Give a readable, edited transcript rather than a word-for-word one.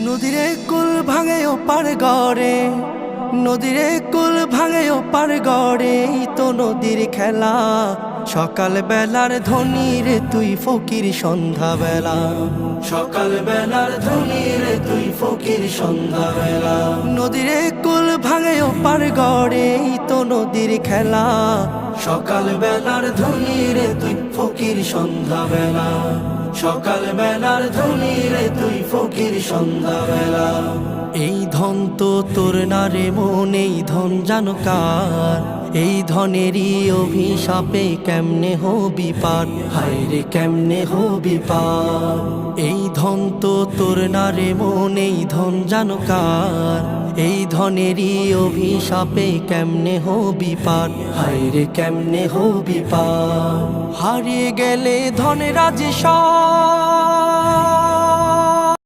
নদীরে কুল ভাঙে ও পার গড়ে, নদীরে কুল ভাঙে ও পার গড়ে, এই তো নদীর খেলা। সকাল বেলার ধনী রে তুই ফকির সন্ধ্যা বেলা, সকাল বেলার ধনী রে তুই ফকির সন্ধ্যা বেলা। নদীরে কুল ভাঙে ও পার গড়ে, এই তো নদীর খেলা। সকাল বেলার ধনী রে তুই ফকির সন্ধ্যা বেলা, সকাল বেলার ধনী রে তুই ফকির সন্ধ্যা বেলা। এই ধন তো তোর না রে মন, এই ধন জানো কার? এই ধনেরই অভিশাপে কেমনে হবি পার, হায় রে কেমনে হবি পার। এই ধন তো তোর না রে মন, এই ধন জানো কার? এই ধনেরই অভিশাপে কেমনে হবি পার, হায় রে কেমনে হবি পার। হারিয়ে গেলে ধনেরা যে সব